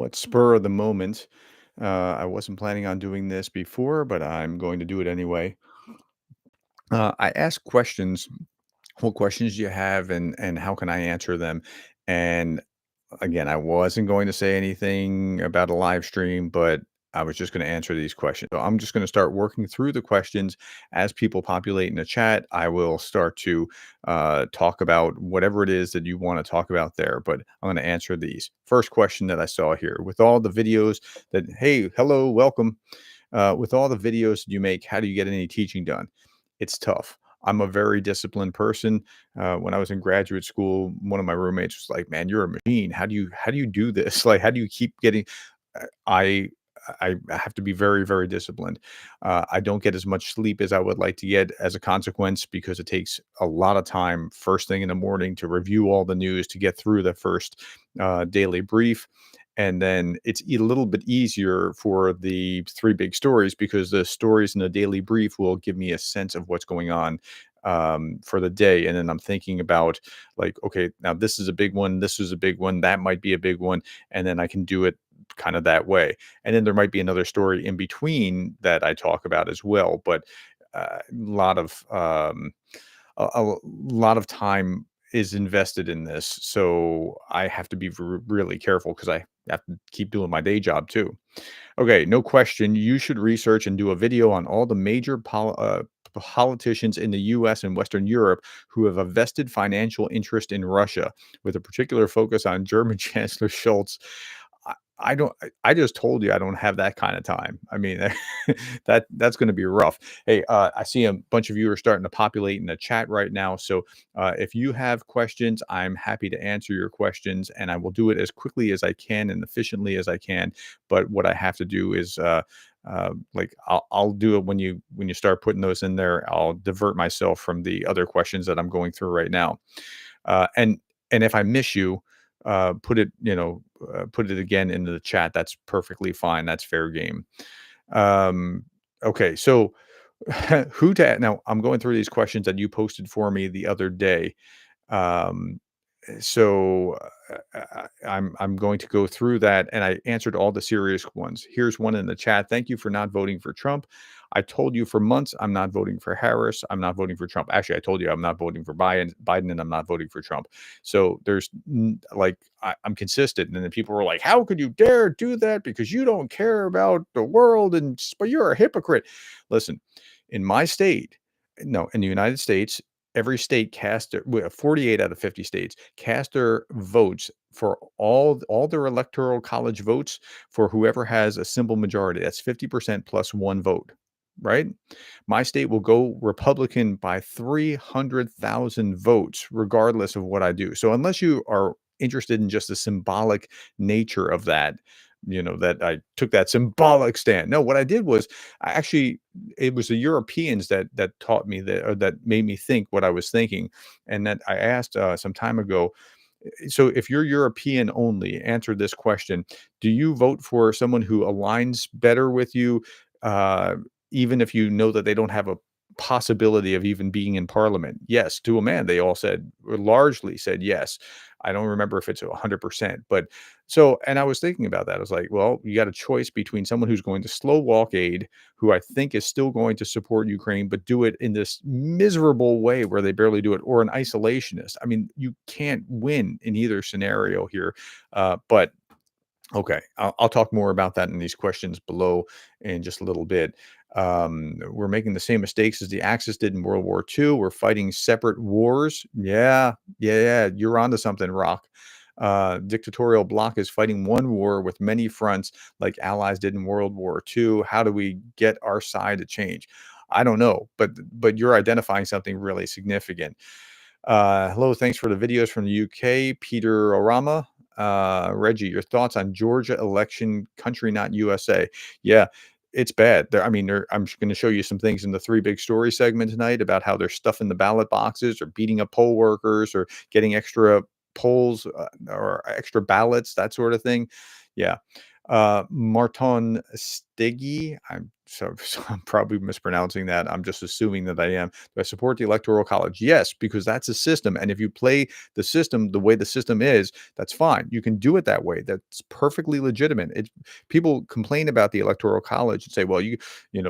What spur of the moment. I wasn't planning on doing this before, but I'm going to do it anyway. I ask questions. What questions do you have, and how can I answer them? And again, I wasn't going to say anything about a live stream, but I was just going to answer these questions. So I'm just going to start working through the questions as people populate in the chat. I will start to talk about whatever it is that you want to talk about there, but I'm going to answer these. First question that I saw here: with all the videos that, hey, hello, welcome. With all the videos that you make, how do you get any teaching done? It's tough. I'm a very disciplined person. When I was in graduate school, one of my roommates was like, "Man, you're a machine. How do you do this? Like, how do you keep getting?" I I have to be very, very disciplined. I don't get as much sleep as I would like to get as a consequence because it takes a lot of time first thing in the morning to review all the news to get through the first daily brief. And then it's a little bit easier for the three big stories because the stories in the daily brief will give me a sense of what's going on for the day. And then I'm thinking about, like, okay, now this is a big one. This is a big one. That might be a big one. And then I can do it kind of that way. And then there might be another story in between that I talk about as well. But a lot of a lot of time is invested in this, so I have to be really careful because I have to keep doing my day job too. Okay, no question. You should research and do a video on all the major politicians in the US and Western Europe who have a vested financial interest in Russia, with a particular focus on German Chancellor Schultz. I don't. I just told you I don't have that kind of time. I mean, that's going to be rough. Hey, I see a bunch of you are starting to populate in the chat right now. So if you have questions, I'm happy to answer your questions, and I will do it as quickly as I can and efficiently as I can. But what I have to do is, like, I'll do it when you start putting those in there. I'll divert myself from the other questions that I'm going through right now. And if I miss you, put it, put it again into the chat. That's perfectly fine. That's fair game. Um, okay, so who to now? I'm going through these questions that you posted for me the other day. Um, so I'm going to go through that, and I answered all the serious ones. Here's one in the chat. Thank you for not voting for Trump. I told you for months I'm not voting for Harris. I'm not voting for Trump. Actually, I told you I'm not voting for Biden, and I'm not voting for Trump. So there's like I'm consistent, and then people were like, "How could you dare do that? Because you don't care about the world, and but you're a hypocrite." Listen, in my state, no, in the United States, every state cast 48 out of 50 states cast their votes for all their electoral college votes for whoever has a simple majority. That's 50% plus one vote, right? My state will go Republican by 300,000 votes, regardless of what I do. So unless you are interested in just the symbolic nature of that, that I took that symbolic stand. No, what I did was I actually it was the Europeans that taught me that, or that made me think what I was thinking, and that I asked some time ago. So, if you're European only, answer this question: do you vote for someone who aligns better with you, uh, even if you know that they don't have a possibility of even being in parliament? Yes, to a man, they all said, or largely said yes. I don't remember if it's 100%, but so, and I was thinking about that. I was like, well, you got a choice between someone who's going to slow walk aid, who I think is still going to support Ukraine, but do it in this miserable way where they barely do it, or an isolationist. I mean, you can't win in either scenario here. But okay, I'll talk more about that in these questions below in just a little bit. We're making the same mistakes as the Axis did in World War II. We're fighting separate wars. Yeah, yeah, yeah. You're onto something, Rock. Dictatorial bloc is fighting one war with many fronts, like allies did in World War II. How do we get our side to change? I don't know, but you're identifying something really significant. Hello, thanks for the videos from the UK, Peter Orama. Reggie, your thoughts on Georgia election, country not USA? Yeah, it's bad. I'm going to show you some things in the three big story segment tonight about how they're stuffing the ballot boxes or beating up poll workers or getting extra polls or extra ballots, that sort of thing. Yeah. Marton Stiggy. So I'm probably mispronouncing that. I'm just assuming that I am. Do I support the Electoral College? Yes, because that's a system. And if you play the system the way the system is, that's fine. You can do it that way. That's perfectly legitimate. People complain about the Electoral College and say, well,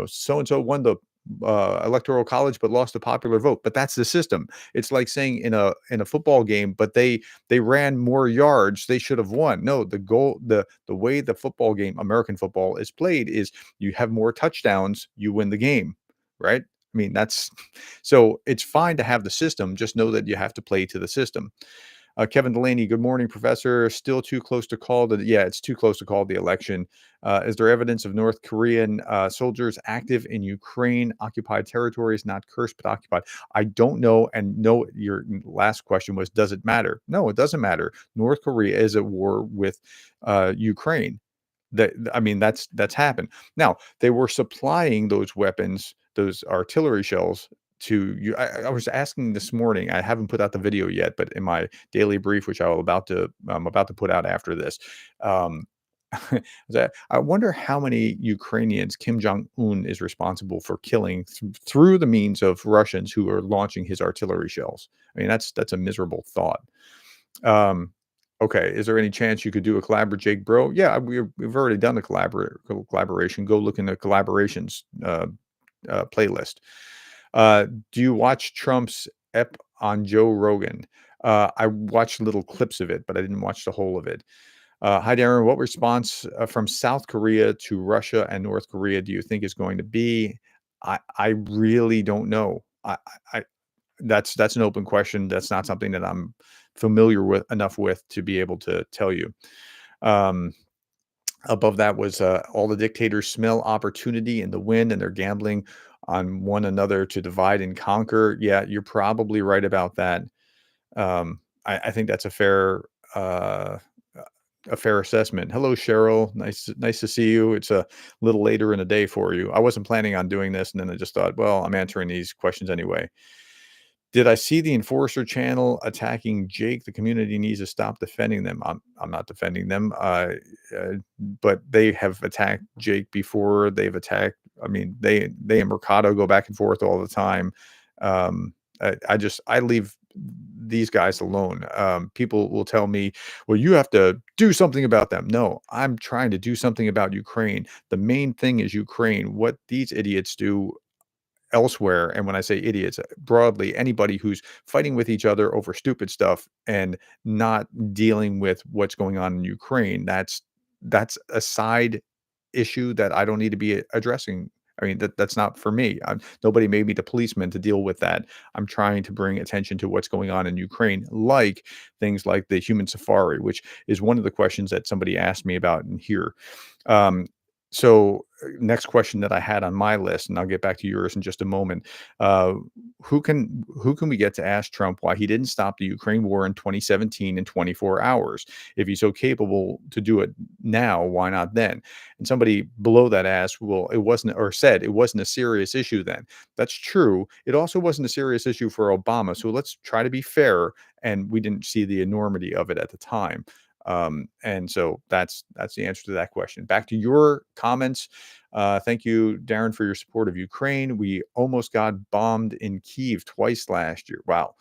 so and so won the electoral college but lost the popular vote, but that's the system. It's like saying in a football game, but they ran more yards, they should have won. No, the way the football game, American football, is played is you have more touchdowns, you win the game, right? I mean, that's so it's fine to have the system, just know that you have to play to the system. Kevin Delaney, good morning, Professor. Still too close to call yeah, it's too close to call the election. Is there evidence of North Korean soldiers active in Ukraine occupied territories, not cursed but occupied? I don't know. And no, your last question was, does it matter? No, it doesn't matter. North Korea is at war with Ukraine. I mean, that's happened. Now, they were supplying those weapons, those artillery shells to you. I was asking this morning, I haven't put out the video yet, but in my daily brief, which I'm about to put out after this, um, I wonder how many Ukrainians Kim Jong-un is responsible for killing through the means of Russians who are launching his artillery shells. I mean, that's a miserable thought. Um, okay, is there any chance you could do a collab with Jake Bro? Yeah, we've already done the collaboration. Go look in the collaborations playlist. Do you watch Trump's ep on Joe Rogan? I watched little clips of it, but I didn't watch the whole of it. Hi, Darren. What response from South Korea to Russia and North Korea do you think is going to be? I really don't know. I that's an open question. That's not something that I'm familiar with enough with to be able to tell you. Um, Above that was all the dictators smell opportunity in the wind and they're gambling on one another to divide and conquer. Yeah, you're probably right about that. I think that's uh, a fair assessment. Hello, Cheryl. Nice to see you. It's a little later in the day for you. I wasn't planning on doing this, and then I just thought, well, I'm answering these questions anyway. Did I see the Enforcer channel attacking Jake? The community needs to stop defending them. I'm not defending them, but they have attacked Jake before. They've attacked. I mean, they and Mercado go back and forth all the time. I leave these guys alone. People will tell me, "Well, you have to do something about them." No, I'm trying to do something about Ukraine. The main thing is Ukraine. What these idiots do elsewhere, and when I say idiots, broadly, anybody who's fighting with each other over stupid stuff and not dealing with what's going on in Ukraine, that's a side issue that I don't need to be addressing. I mean, that's not for me. Nobody made me the policeman to deal with that. I'm trying to bring attention to what's going on in Ukraine, like things like the human safari, which is one of the questions that somebody asked me about in here. Um, Next question that I had on my list, and I'll get back to yours in just a moment. Uh, who can we get to ask Trump why he didn't stop the Ukraine war in 2017 in 24 hours? If he's so capable to do it now, why not then? And somebody below that asked, well, it wasn't, or said it wasn't a serious issue then. That's true. It also wasn't a serious issue for Obama. So let's try to be fair. And we didn't see the enormity of it at the time. And so that's the answer to that question. Back to your comments. Thank you, Darren, for your support of Ukraine. We almost got bombed in Kyiv twice last year. Wow.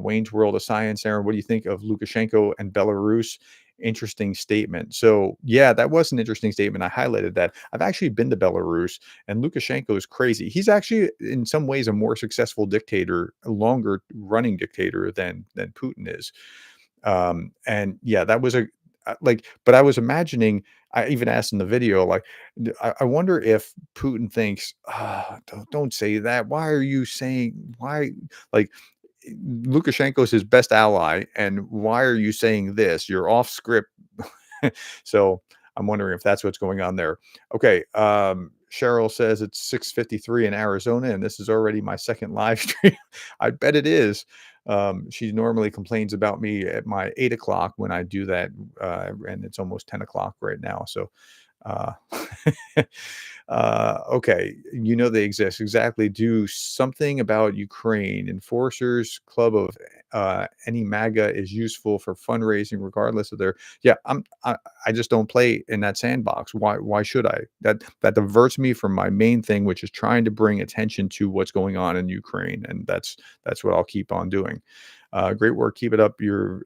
Wayne's World of Science, Aaron, what do you think of Lukashenko and Belarus? Interesting statement. So, yeah, that was an interesting statement. I highlighted that. I've actually been to Belarus, and Lukashenko is crazy. He's actually, in some ways, a more successful dictator, a longer running dictator than Putin is. And yeah, that was but I was imagining, I even asked in the video, like, I wonder if Putin thinks, don't say that. Why are you saying, why? Like, Lukashenko is his best ally. And why are you saying this? You're off script. So I'm wondering if that's what's going on there. Okay. Cheryl says it's 6:53 in Arizona, and this is already my second live stream. I bet it is. She normally complains about me at my 8 o'clock when I do that, and it's almost 10 o'clock right now. So Uh, okay, you know they exist. Exactly. Do something about Ukraine. Enforcers Club of any MAGA is useful for fundraising, regardless of their. Yeah, I just don't play in that sandbox. Why should I? That diverts me from my main thing, which is trying to bring attention to what's going on in Ukraine, and that's what I'll keep on doing. Great work. Keep it up. Your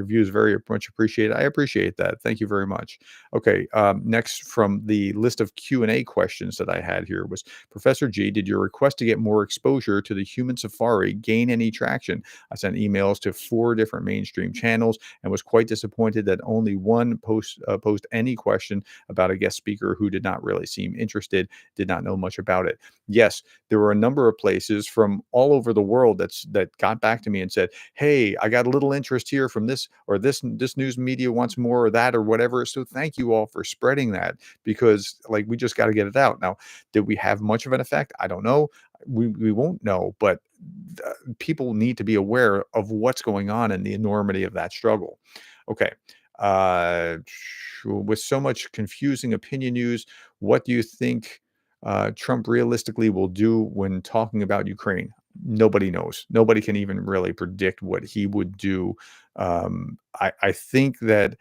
views very much appreciated. I appreciate that. Thank you very much. Okay. Next from the list of Q&A questions that I had here was Professor G, did your request to get more exposure to the human safari gain any traction? I sent emails to 4 different mainstream channels and was quite disappointed that only one posed any question about a guest speaker who did not really seem interested, did not know much about it. Yes, there were a number of places from all over the world that got back to me and said, hey, I got a little interest here from this, or this news media wants more of that or whatever. So thank you all for spreading that, because like we just got to get it out. Now, did we have much of an effect? I don't know. We won't know, but people need to be aware of what's going on and the enormity of that struggle. Okay. Uh, with so much confusing opinion news, what do you think Trump realistically will do when talking about Ukraine? Nobody knows. Nobody can even really predict what he would do. I think that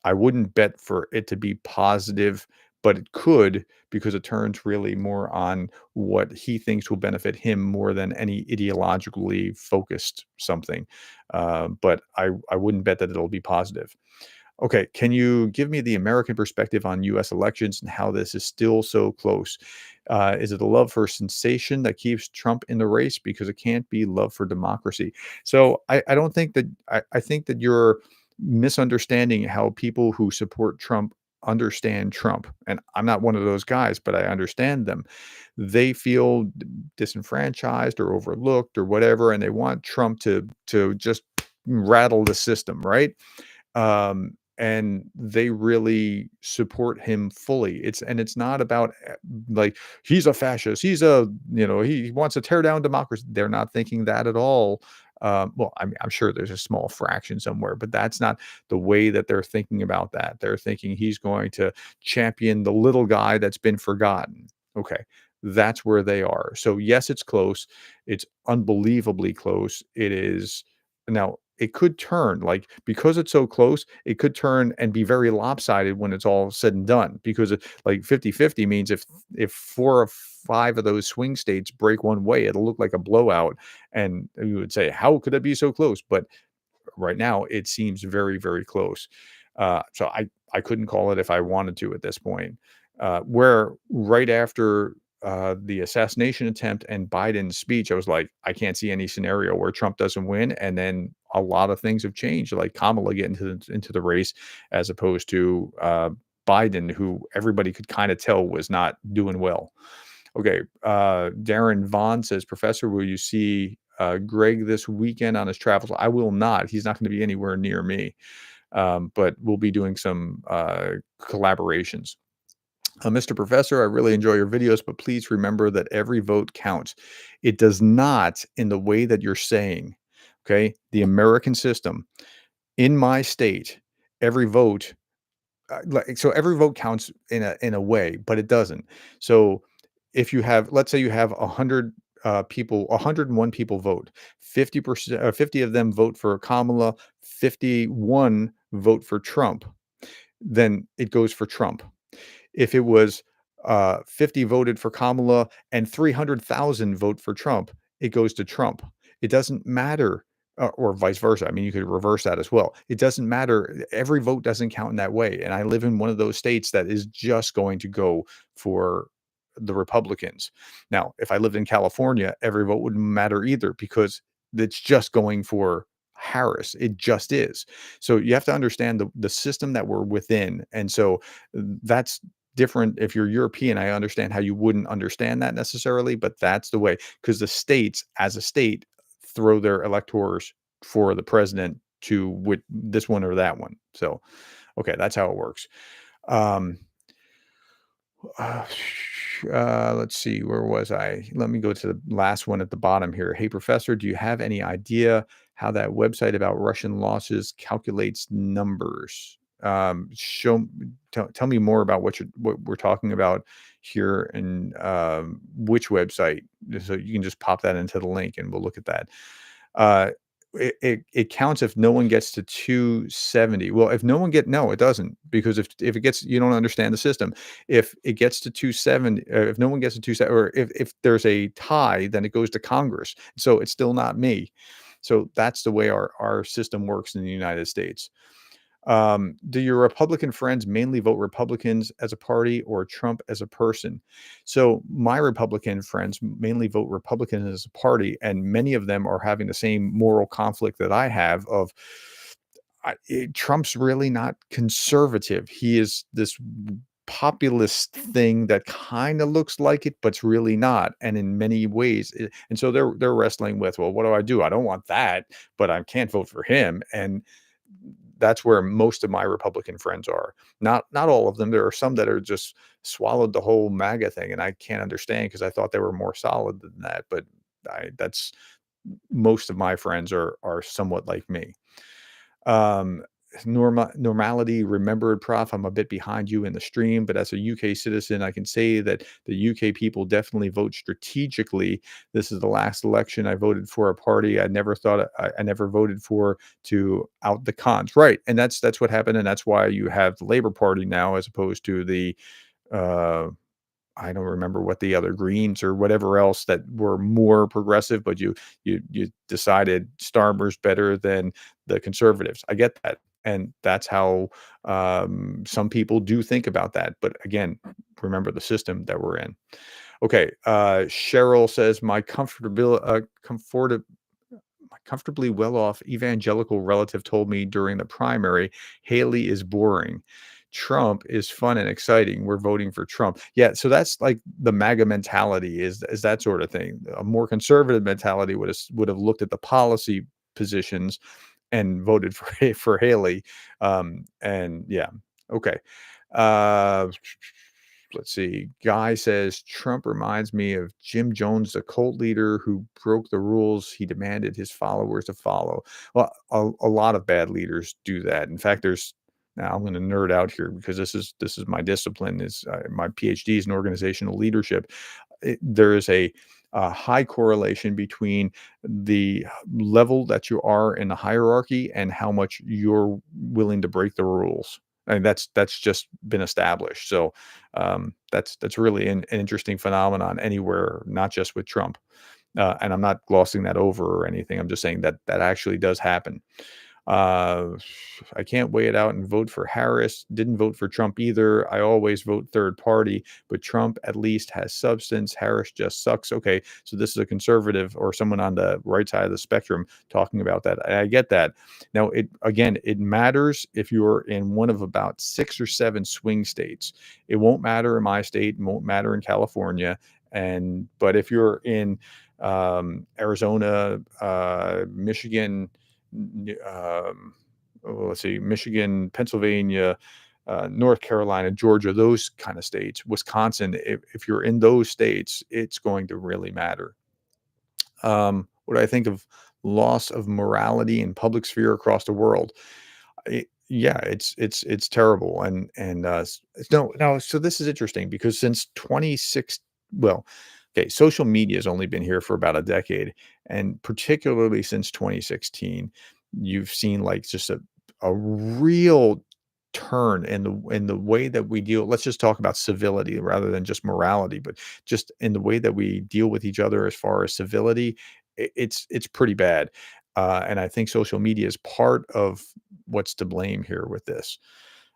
I wouldn't bet for it to be positive, but it could, because it turns really more on what he thinks will benefit him more than any ideologically focused something. But I wouldn't bet that it'll be positive. Okay, can you give me the American perspective on US elections and how this is still so close? Is it a love for sensation that keeps Trump in the race? Because it can't be love for democracy. So I don't think that I think that you're misunderstanding how people who support Trump understand Trump. And I'm not one of those guys, but I understand them. They feel disenfranchised or overlooked or whatever, and they want Trump to just rattle the system, right? And they really support him fully. It's not about like he's a fascist, he's a he wants to tear down democracy. They're not thinking that at all. Well, I mean, I'm sure there's a small fraction somewhere, but that's not the way that they're thinking about that. They're thinking he's going to champion the little guy that's been forgotten. Okay, that's where they are. So yes, it's close. It's unbelievably close. It is now it could turn like because it's so close, it could turn and be very lopsided when it's all said and done because like 50-50 means if 4 or 5 of those swing states break one way, it'll look like a blowout. And you would say, how could it be so close? But right now it seems very, very close. So I couldn't call it if I wanted to at this point. Where right after the assassination attempt and Biden's speech, I was like, I can't see any scenario where Trump doesn't win. And then a lot of things have changed, like Kamala getting into the race as opposed to Biden, who everybody could kind of tell was not doing well. Okay. Darren Vaughn says, Professor, will you see Greg this weekend on his travels? I will not. He's not going to be anywhere near me, but we'll be doing some collaborations. Mr. Professor, I really enjoy your videos, but please remember that every vote counts. It does not in the way that you're saying. Okay. The American system in my state, every vote so every vote counts in a way, but it doesn't. So if you have, let's say you have 100 people, 101 people vote, 50%, 50 of them vote for Kamala, 51 vote for Trump, then it goes for Trump. If it was 50 voted for Kamala and 300,000 vote for Trump, it goes to Trump. It doesn't matter, or vice versa. I mean, you could reverse that as well. It doesn't matter. Every vote doesn't count in that way. And I live in one of those states that is just going to go for the Republicans. Now, if I lived in California, every vote wouldn't matter either because it's just going for Harris. It just is. So you have to understand the system that we're within. And so that's different. If you're European, I understand how you wouldn't understand that necessarily, but that's the way, because the states as a state throw their electors for the president to with this one or that one. So, okay, that's how it works. Um, uh, let's see, where was I? Let me go to the last one at the bottom here. Hey, Professor, do you have any idea how that website about Russian losses calculates numbers? Tell me more about what we're talking about here, and which website, so you can just pop that into the link and we'll look at that. Uh, it counts if no one gets to 270. Well, if no one get no, it doesn't, because if it gets, you don't understand the system. If it gets to 270, if no one gets to 270, or if there's a tie, then it goes to Congress. So it's still not me. So that's the way our system works in the United States. Do your Republican friends mainly vote Republicans as a party or Trump as a person? So my Republican friends mainly vote Republican as a party, and many of them are having the same moral conflict that I have of Trump's really not conservative. He is this populist thing that kind of looks like it, but's really not. And in many ways, and so they're wrestling with, well, what do I do? I don't want that, but I can't vote for him. And that's where most of my Republican friends are. Not all of them. There are some that are just swallowed the whole MAGA thing, and I can't understand because I thought they were more solid than that. But that's most of my friends are somewhat like me. Um, Normality remembered, Prof. I'm a bit behind you in the stream, but as a UK citizen, I can say that the UK people definitely vote strategically. This is the last election I voted for a party I never thought I never voted for, to out the cons. Right, and that's what happened, and that's why you have the Labour Party now as opposed to the uh, I don't remember what the other Greens or whatever else that were more progressive, but you decided Starmer's better than the Conservatives. I get that, and that's how some people do think about that. But again, remember the system that we're in. Okay, Cheryl says my comfortably well-off evangelical relative told me during the primary, Haley is boring. Trump is fun and exciting. We're voting for Trump. Yeah, so that's like the MAGA mentality is that sort of thing. A more conservative mentality would have looked at the policy positions and voted for for Haley. And yeah, okay. Uh, let's see. Guy says Trump reminds me of Jim Jones, the cult leader who broke the rules he demanded his followers to follow. Well, a lot of bad leaders do that. In fact, there's now I'm going to nerd out here because this is my discipline. Is my PhD is in organizational leadership. There is a high correlation between the level that you are in the hierarchy and how much you're willing to break the rules. And that's just been established. So that's really an interesting phenomenon anywhere, not just with Trump. And I'm not glossing that over or anything. I'm just saying that that actually does happen. Uh, I can't weigh it out and vote for Harris. Didn't vote for Trump either. I always vote third party, but Trump at least has substance. Harris just sucks. Okay, so this is a conservative or someone on the right side of the spectrum talking about that. I get that. Now, it matters if you're in one of about 6 or 7 swing states. It won't matter in my state. It won't matter in California. But if you're in Arizona, Michigan, let's see, Michigan, Pennsylvania, North Carolina, Georgia, those kind of states, Wisconsin, if you're in those states, it's going to really matter. What do I think of loss of morality in public sphere across the world? Yeah, it's terrible, no. So this is interesting because since 26, well, okay, social media has only been here for about a decade, and particularly since 2016, you've seen like just a real turn in the way that we deal. Let's just talk about civility rather than just morality, but just in the way that we deal with each other as far as civility, it's pretty bad. And I think social media is part of what's to blame here with this.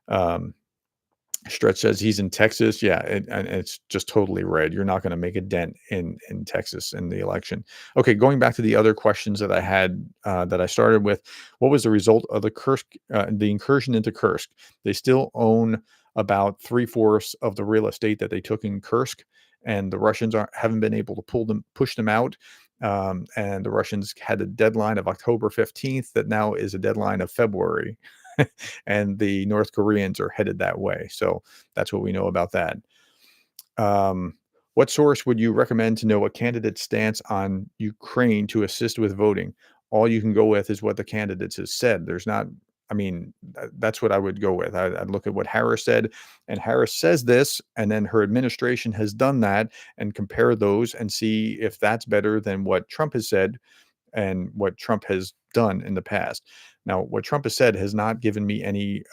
Um, Stretch says he's in Texas. Yeah, and it's just totally red. You're not going to make a dent in Texas in the election. Okay, going back to the other questions that I had that I started with, what was the result of the incursion into Kursk? They still own about 3/4 of the real estate that they took in Kursk, and the Russians haven't been able to push them out. And the Russians had a deadline of October 15th that now is a deadline of February. And the North Koreans are headed that way. So that's what we know about that. What source would you recommend to know a candidate's stance on Ukraine to assist with voting? All you can go with is what the candidates has said. There's not I mean, that's what I would go with. I'd look at what Harris said, and Harris says this, and then her administration has done that, and compare those and see if that's better than what Trump has said and what Trump has done in the past. Now, what Trump has said has not given me any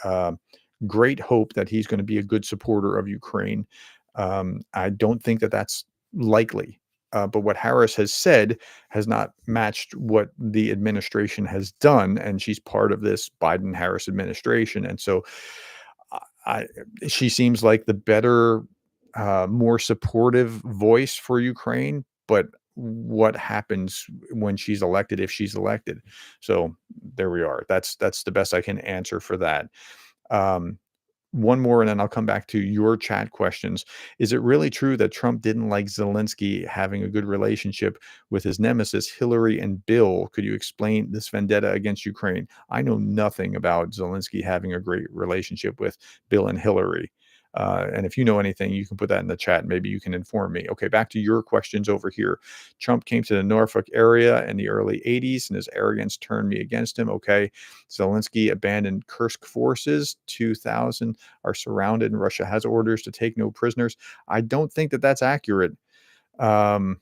great hope that he's going to be a good supporter of Ukraine. I don't think that that's likely. But what Harris has said has not matched what the administration has done, and she's part of this Biden-Harris administration, and so I she seems like the better, more supportive voice for Ukraine. But what happens when she's elected, if she's elected? So there we are. That's the best I can answer for that. Um, One more, and then I'll come back to your chat questions. Is it really true that Trump didn't like Zelensky having a good relationship with his nemesis, Hillary and Bill? Could you explain this vendetta against Ukraine? I know nothing about Zelensky having a great relationship with Bill and Hillary. And if you know anything, you can put that in the chat. Maybe you can inform me. Okay, back to your questions over here. Trump came to the Norfolk area in the early 80s, and his arrogance turned me against him. Okay. Zelensky abandoned Kursk forces. 2,000 are surrounded, and Russia has orders to take no prisoners. I don't think that that's accurate. Um,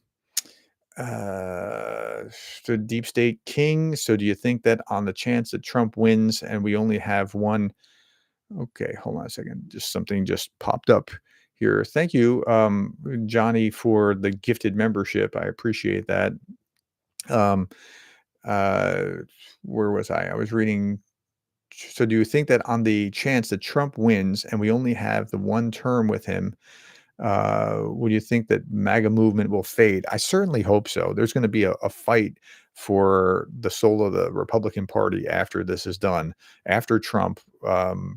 uh, so deep state king. So do you think that on the chance that Trump wins and we only have one? Okay, hold on a second. Just something just popped up here. Thank you, Johnny, for the gifted membership. I appreciate that. Um, uh, where was I? I was reading. So do you think that on the chance that Trump wins and we only have the one term with him, would you think that MAGA movement will fade? I certainly hope so. There's going to be a fight for the soul of the Republican Party after this is done. After Trump,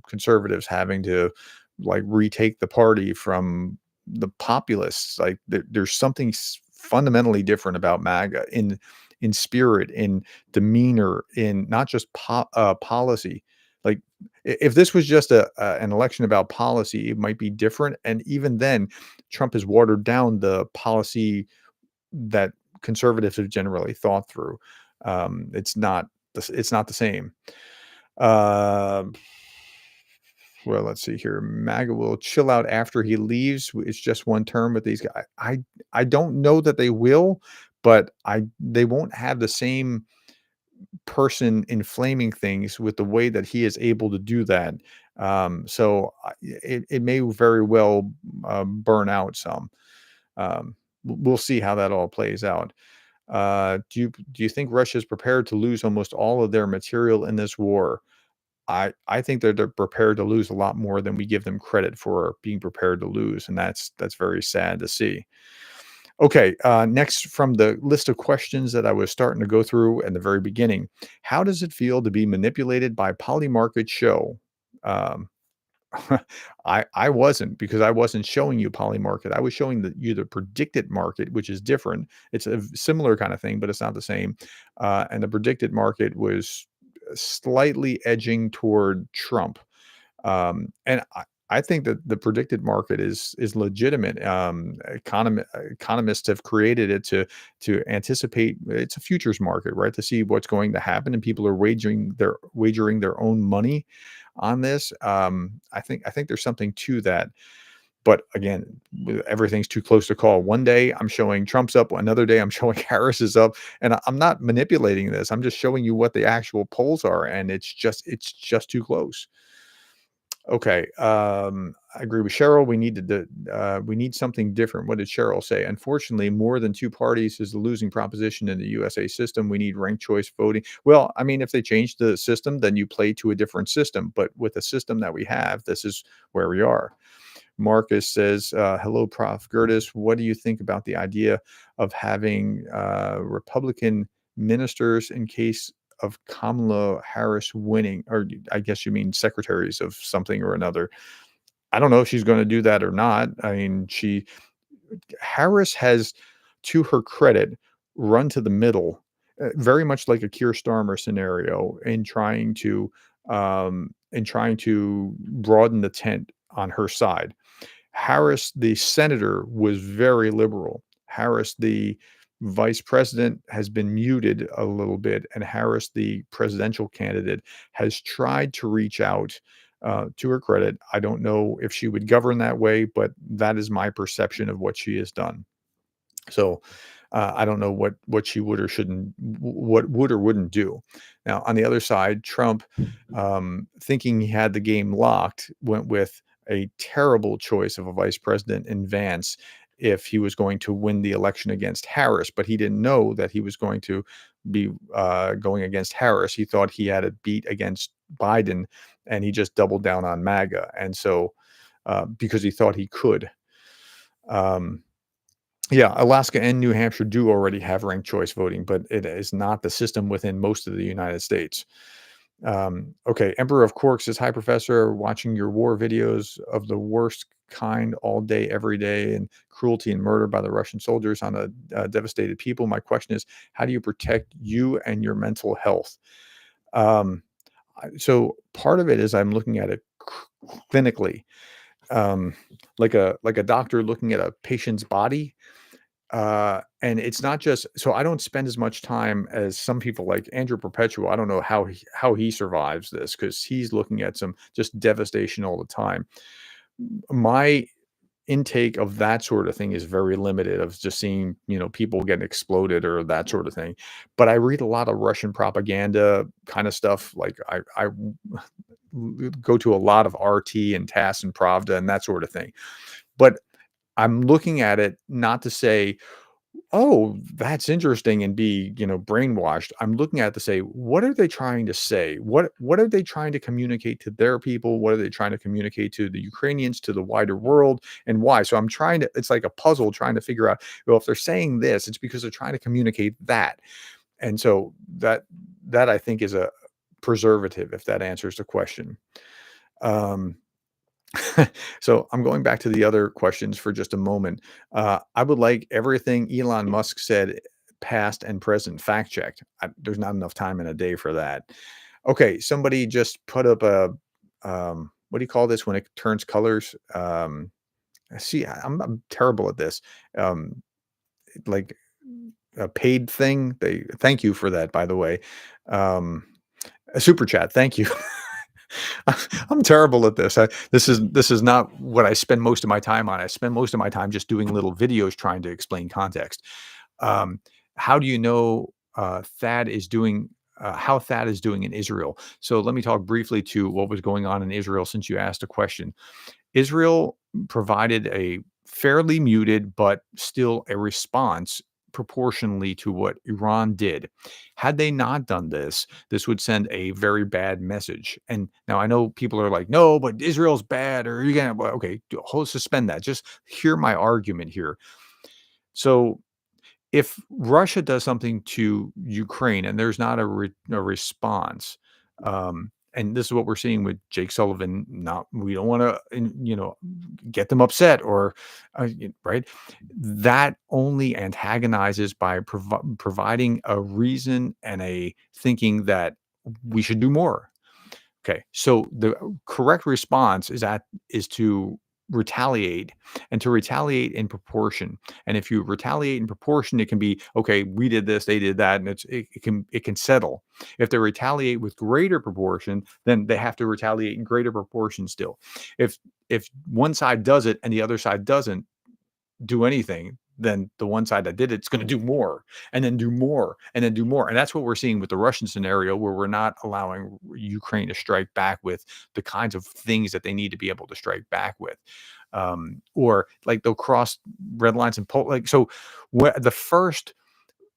conservatives having to like retake the party from the populists. Like there's something fundamentally different about MAGA in spirit, in demeanor, in not just policy. Like if this was just an election about policy, it might be different. And even then, Trump has watered down the policy that conservatives have generally thought through. It's not the same. Uh, well, let's see here. MAGA will chill out after he leaves. It's just one term, but these guys, I don't know that they will, but they won't have the same person inflaming things with the way that he is able to do that. It may very well burn out some. We'll see how that all plays out. Do you think Russia is prepared to lose almost all of their material in this war? I think that they're prepared to lose a lot more than we give them credit for being prepared to lose, and that's very sad to see. Okay, next from the list of questions that I was starting to go through at the very beginning, how does it feel to be manipulated by Polymarket Show? Um, I wasn't, because I wasn't showing you Polymarket. I was showing you the predicted market, which is different. It's a similar kind of thing, but it's not the same. And the predicted market was slightly edging toward Trump. And I think that the predicted market is legitimate. Economists have created it to anticipate. It's a futures market, right? To see what's going to happen, and people are wagering their own money on this. I think there's something to that. But again, everything's too close to call. One day I'm showing Trump's up, another day I'm showing Harris is up, and I'm not manipulating this. I'm just showing you what the actual polls are, and it's just too close. Okay, I agree with Cheryl. We need something different. What did Cheryl say? Unfortunately, more than two parties is the losing proposition in the USA system. We need ranked choice voting. Well, I mean, if they change the system, then you play to a different system. But with the system that we have, this is where we are. Marcus says, hello, Prof. Gerdes. What do you think about the idea of having Republican ministers in case of Kamala Harris winning? Or I guess you mean secretaries of something or another. I don't know if she's going to do that or not. I mean, Harris has, to her credit, run to the middle, very much like a Keir Starmer scenario, in trying to broaden the tent on her side. Harris, the senator, was very liberal. Harris, the vice president has been muted a little bit, and Harris, the presidential candidate, has tried to reach out. To her credit, I don't know if she would govern that way, but that is my perception of what she has done. So I don't know what she would or shouldn't, what would or wouldn't do. Now, on the other side, Trump, thinking he had the game locked, went with a terrible choice of a vice president in Vance if he was going to win the election against Harris. But he didn't know that he was going to be going against Harris. He thought he had a beat against Biden, and he just doubled down on MAGA. And so, because he thought he could. Um, yeah, Alaska and New Hampshire do already have ranked choice voting, but it is not the system within most of the United States. Okay, Emperor of Quarks says, "Hi, Professor. Watching your war videos of the worst kind all day, every day, and cruelty and murder by the Russian soldiers on a devastated people. My question is, how do you protect you and your mental health?" Um, so part of it is I'm looking at it clinically, um, like a doctor looking at a patient's body. And it's not just so I don't spend as much time as some people like Andrew Perpetual. I don't know how he survives this because he's looking at some just devastation all the time. My intake of that sort of thing is very limited of just seeing, people getting exploded or that sort of thing. But I read a lot of Russian propaganda kind of stuff. Like I go to a lot of RT and TASS and Pravda and that sort of thing. But I'm looking at it not to say, "Oh, that's interesting," and be, brainwashed. I'm looking at it to say, what are they trying to say? What are they trying to communicate to their people? What are they trying to communicate to the Ukrainians, to the wider world, and why? So I'm trying to it's like a puzzle trying to figure out, well, if they're saying this, it's because they're trying to communicate that. And so that I think is a preservative, if that answers the question. Um So I'm going back to the other questions for just a moment. I would like everything Elon Musk said, past and present, fact checked. There's not enough time in a day for that. Okay, somebody just put up a what do you call this when it turns colors? See, I'm terrible at this. Um, like a paid thing. They thank you for that, by the way. Um, a super chat. Thank you. I'm terrible at this. This is not what I spend most of my time on. I spend most of my time just doing little videos trying to explain context. Um, how do you know how Thad is doing in Israel? So let me talk briefly to what was going on in Israel since you asked a question. Israel provided a fairly muted, but still a response proportionally to what Iran did. Had they not done this, this would send a very bad message. And now I know people are like, no, but Israel's bad, or you're gonna, well, okay, hold, suspend that. Just hear my argument here. So if Russia does something to Ukraine and there's not a response, and this is what we're seeing with Jake Sullivan. Not we don't want to, get them upset or right. That only antagonizes by providing a reason and a thinking that we should do more. Okay, so the correct response is to retaliate, and to retaliate in proportion. And if you retaliate in proportion, it can be okay. We did this, they did that, and it can settle. If they retaliate with greater proportion, then they have to retaliate in greater proportion still. If one side does it and the other side doesn't do anything, then the one side that did it's going to do more and then do more and then do more. And that's what we're seeing with the Russian scenario, where we're not allowing Ukraine to strike back with the kinds of things that they need to be able to strike back with. Or like they'll cross red lines and pull like so. The first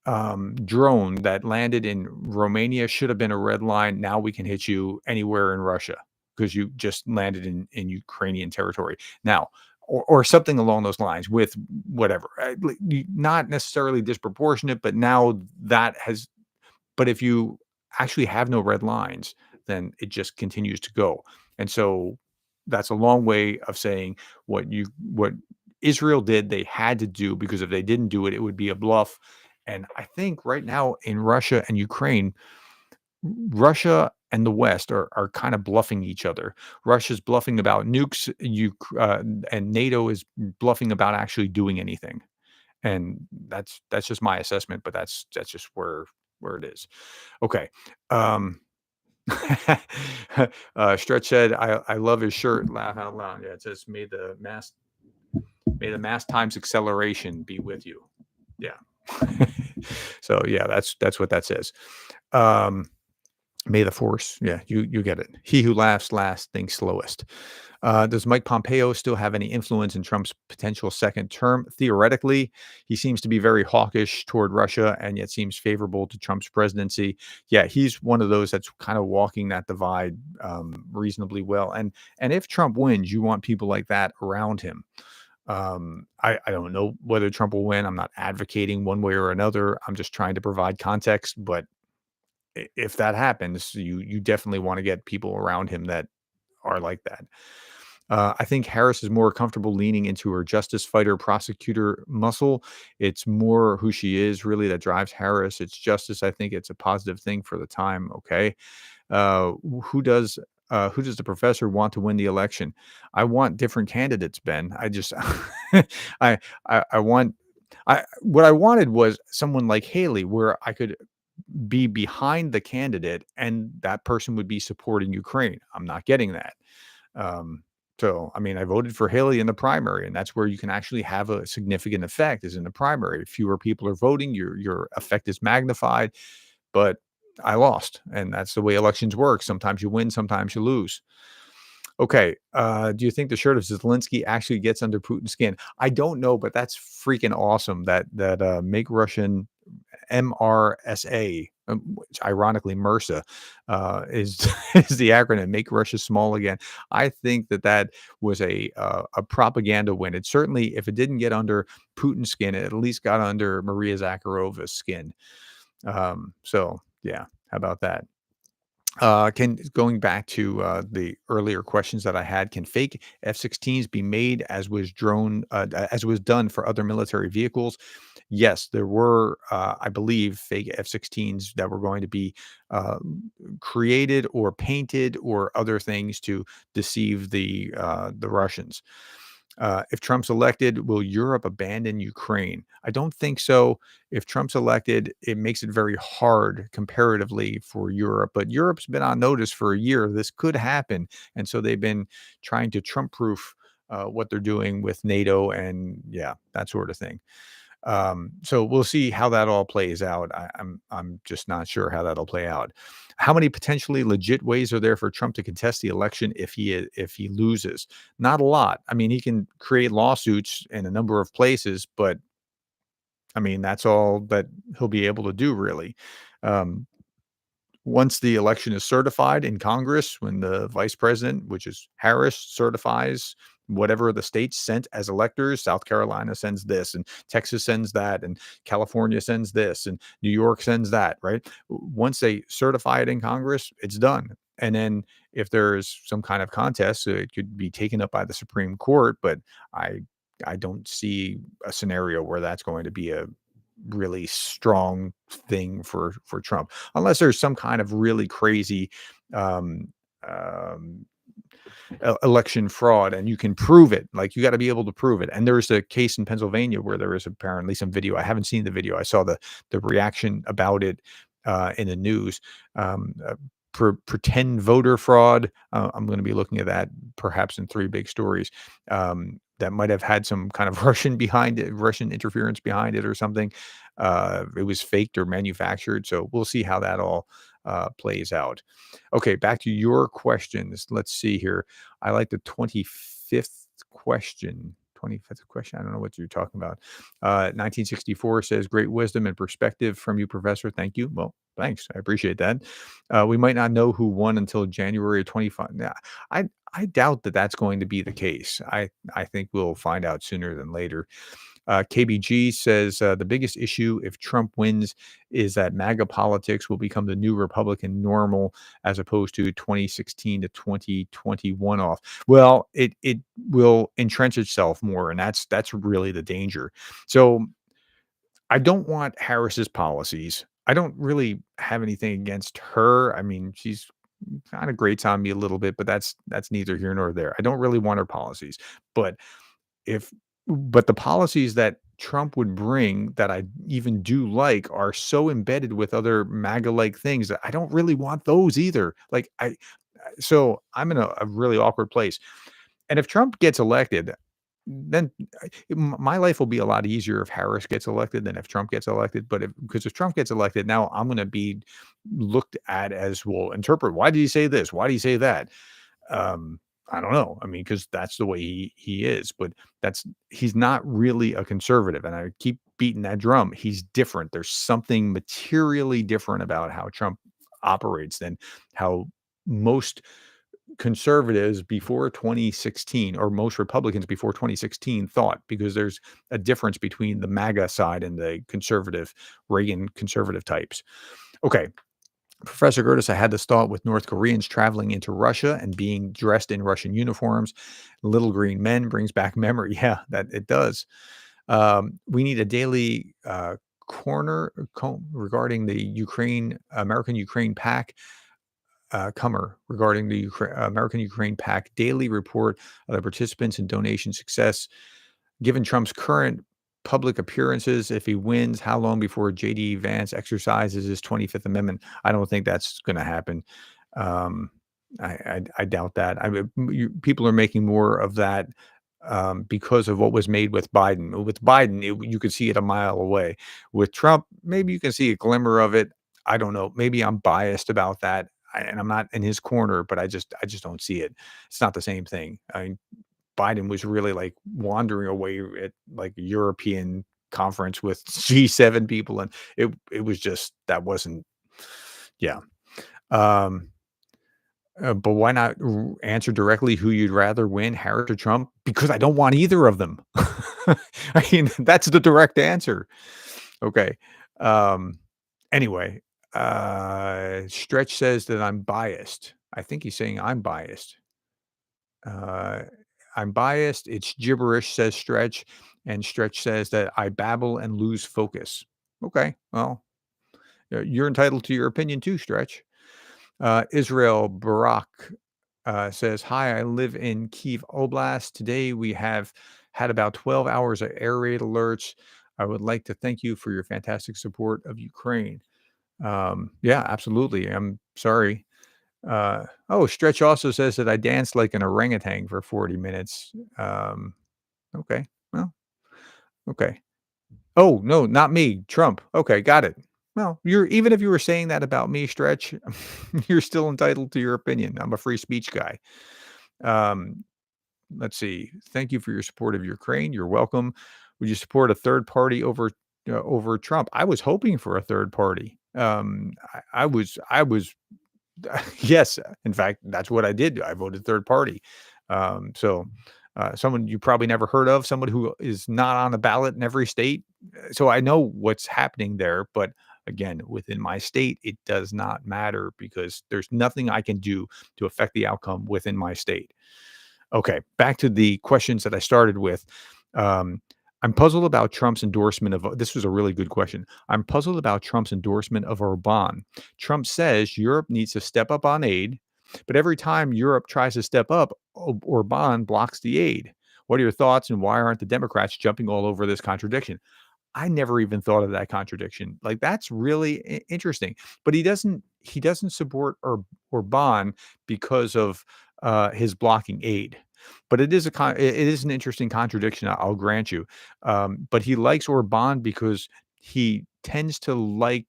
drone that landed in Romania should have been a red line. Now we can hit you anywhere in Russia because you just landed in Ukrainian territory. Now, or something along those lines with whatever, not necessarily disproportionate, but now that has. But if you actually have no red lines, then it just continues to go. And so that's a long way of saying what Israel did, they had to do, because if they didn't do it, it would be a bluff. And I think right now in Russia and Ukraine, Russia and the West are kind of bluffing each other. Russia's bluffing about nukes, and NATO is bluffing about actually doing anything. And that's just my assessment, but that's just where it is. Okay. Um, Stretch said, I love his shirt. Laugh out loud. Yeah, it says, may the mass times acceleration be with you. Yeah. So yeah, that's what that says. Um, May the force. Yeah, you get it. He who laughs last thinks slowest. Does Mike Pompeo still have any influence in Trump's potential second term? Theoretically, he seems to be very hawkish toward Russia and yet seems favorable to Trump's presidency. Yeah, he's one of those that's kind of walking that divide reasonably well. And if Trump wins, you want people like that around him. I don't know whether Trump will win. I'm not advocating one way or another. I'm just trying to provide context. But if that happens, you definitely want to get people around him that are like that. I think Harris is more comfortable leaning into her justice fighter prosecutor muscle. It's more who she is really that drives Harris. It's justice. I think it's a positive thing for the time. Okay. Uh, who does who does the professor want to win the election? I want different candidates, Ben. I just I I want I what I wanted was someone like Haley where I could be behind the candidate and that person would be supporting Ukraine. I'm not getting that. Um, so, I mean, I voted for Haley in the primary, and that's where you can actually have a significant effect is in the primary. Fewer people are voting, your effect is magnified, but I lost, and that's the way elections work. Sometimes you win, sometimes you lose. Okay, do you think the shirt of Zelensky actually gets under Putin's skin? I don't know, but that's freaking awesome that Make Russian MRSA, which ironically MRSA, is is the acronym, Make Russia Small Again. I think that was a propaganda win. It certainly, if it didn't get under Putin's skin, it at least got under Maria Zakharova's skin. So yeah, how about that? Can going back to the earlier questions that I had, can fake F-16s be made as was done for other military vehicles? Yes, there were, I believe, fake F-16s that were going to be uh, created or painted or other things to deceive the Russians. If Trump's elected, will Europe abandon Ukraine? I don't think so. If Trump's elected, it makes it very hard comparatively for Europe. But Europe's been on notice for a year. This could happen. And so they've been trying to Trump proof what they're doing with NATO and, yeah, that sort of thing. So we'll see how that all plays out. I'm just not sure how that'll play out. How many potentially legit ways are there for Trump to contest the election if he loses? Not a lot. I mean, he can create lawsuits in a number of places, but I mean that's all that he'll be able to do really. Um, Once the election is certified in Congress, when the vice president, which is Harris, certifies whatever the states sent as electors, South Carolina sends this, and Texas sends that, and California sends this, and New York sends that, right? Once they certify it in Congress, it's done. And then if there's some kind of contest, it could be taken up by the Supreme Court, but I I don't see a scenario where that's going to be a really strong thing for Trump, unless there's some kind of really crazy um, um, election fraud and you can prove it. Like you got to be able to prove it. And there was a case in Pennsylvania where there was apparently some video. I haven't seen the video. I saw the reaction about it in the news. Um, uh, Pretend voter fraud. I'm going to be looking at that perhaps in three big stories. That might have had some kind of Russian behind it, Russian interference behind it or something. It was faked or manufactured. So we'll see how that all plays out. Okay, back to your questions. Let's see here. I like the 25th question. 25th question. I don't know what you're talking about. 1964 says, great wisdom and perspective from you, Professor. Thank you. Well, thanks. I appreciate that. We might not know who won until January of 25. Nah, I doubt that that's going to be the case. I think we'll find out sooner than later. KBG says the biggest issue if Trump wins is that MAGA politics will become the new Republican normal as opposed to 2016 to 2021 off. Well, it will entrench itself more, and that's really the danger. So I don't want Harris's policies. I don't really have anything against her. I mean, she's kind of grates on me a little bit, but that's neither here nor there. I don't really want her policies, but if but the policies that Trump would bring that I even do like are so embedded with other MAGA-like things that I don't really want those either. Like, so I'm in a really awkward place. And if Trump gets elected, then my life will be a lot easier if Harris gets elected than if Trump gets elected. But because if Trump gets elected, now I'm going to be looked at as, well, interpret, why did he say this? Why did he say that? Um, I don't know. I mean, because that's the way he is. But he's not really a conservative, and I keep beating that drum. He's different. There's something materially different about how Trump operates than how most conservatives before 2016, or most Republicans before 2016, thought, because there's a difference between the MAGA side and the conservative Reagan conservative types. Okay. Professor Gerdes, I had this thought with North Koreans traveling into Russia and being dressed in Russian uniforms. Little green men brings back memory. Yeah, that it does. We need a daily regarding the American Ukraine pact. Comer regarding the American Ukraine pact daily report of the participants and donation success. Given Trump's current public appearances, if he wins, how long before JD Vance exercises his 25th Amendment? I don't think that's going to happen. Um, I doubt that. People are making more of that because of what was made with Biden. With Biden, you could see it a mile away. With Trump, maybe you can see a glimmer of it. I don't know. Maybe I'm biased about that, and I'm not in his corner, but I just don't see it. It's not the same thing. I mean, Biden was really like wandering away at like a European conference with G7 people, and it was just that wasn't. Yeah. Um, but why not answer directly who you'd rather win, Harris or Trump? Because I don't want either of them. I mean, that's the direct answer. Okay. Um, anyway, Stretch says that I'm biased. I think he's saying I'm biased. Uh, I'm biased. It's gibberish, says Stretch. And Stretch says that I babble and lose focus. Okay. Well, you're entitled to your opinion too, Stretch. Israel Barak says, "Hi, I live in Kiev Oblast. Today we have had about 12 hours of air raid alerts. I would like to thank you for your fantastic support of Ukraine." Yeah, absolutely. I'm sorry. Stretch also says that I danced like an orangutan for 40 minutes. Okay. Well, okay. Oh, no, not me, Trump. Okay, got it. Well, even if you were saying that about me, Stretch, you're still entitled to your opinion. I'm a free speech guy. Um, let's see. Thank you for your support of Ukraine. You're welcome. Would you support a third party over Trump? I was hoping for a third party. I was yes, in fact, that's what I did. I voted third party. Someone you probably never heard of, someone who is not on the ballot in every state. So I know what's happening there, but again, within my state, it does not matter because there's nothing I can do to affect the outcome within my state. Okay, back to the questions that I started with. Um, I'm puzzled about Trump's endorsement of this was a really good question. I'm puzzled about Trump's endorsement of Orban. Trump says Europe needs to step up on aid, but every time Europe tries to step up, Orban blocks the aid. What are your thoughts, and why aren't the Democrats jumping all over this contradiction? I never even thought of that contradiction. Like, that's really interesting. But he doesn't support Orban because of his blocking aid. But it is an interesting contradiction. I'll grant you. But he likes Orban because he tends to like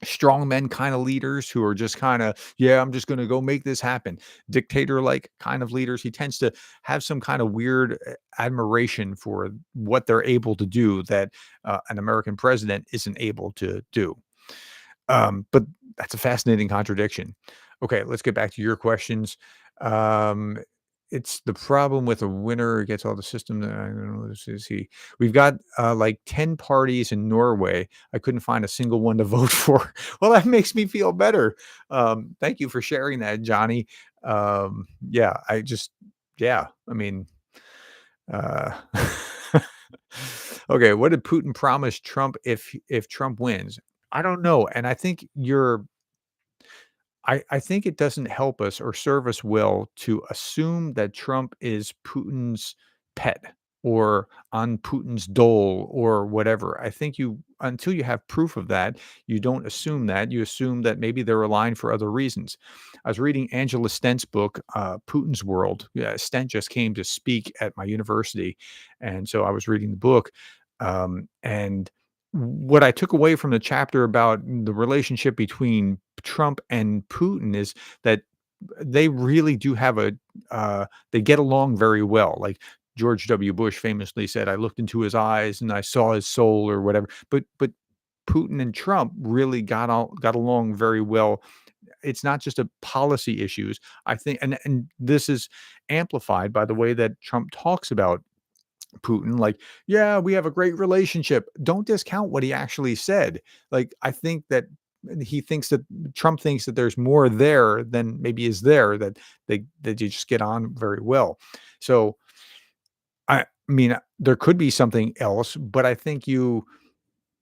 strong men kind of leaders who are just kind of, yeah, I'm just going to go make this happen. Dictator like kind of leaders. He tends to have some kind of weird admiration for what they're able to do that an American president isn't able to do. But that's a fascinating contradiction. Okay, let's get back to your questions. Um, it's the problem with a winner gets all the system. I don't know. This is he. We've got like 10 parties in Norway. I couldn't find a single one to vote for. Well, that makes me feel better. Thank you for sharing that, Johnny. Yeah, yeah, I mean, uh, okay, what did Putin promise Trump if Trump wins? I don't know, and I think it doesn't help us or serve us well to assume that Trump is Putin's pet. or on Putin's dole or whatever. I think you until you have proof of that, you don't assume that. You assume that maybe they're aligned for other reasons. I was reading Angela Stent's book, Putin's World. Yeah, Stent just came to speak at my university, and so I was reading the book. And what I took away from the chapter about the relationship between Trump and Putin is that they really do have they get along very well. Like George W. Bush famously said, "I looked into his eyes and I saw his soul," or whatever. But Putin and Trump really got along very well. It's not just a policy issues. I think, and this is amplified by the way that Trump talks about Putin, like, "Yeah, we have a great relationship." Don't discount what he actually said. Like, I think that he thinks that Trump thinks that there's more there than maybe is there, that you just get on very well. So, I mean, there could be something else, but I think you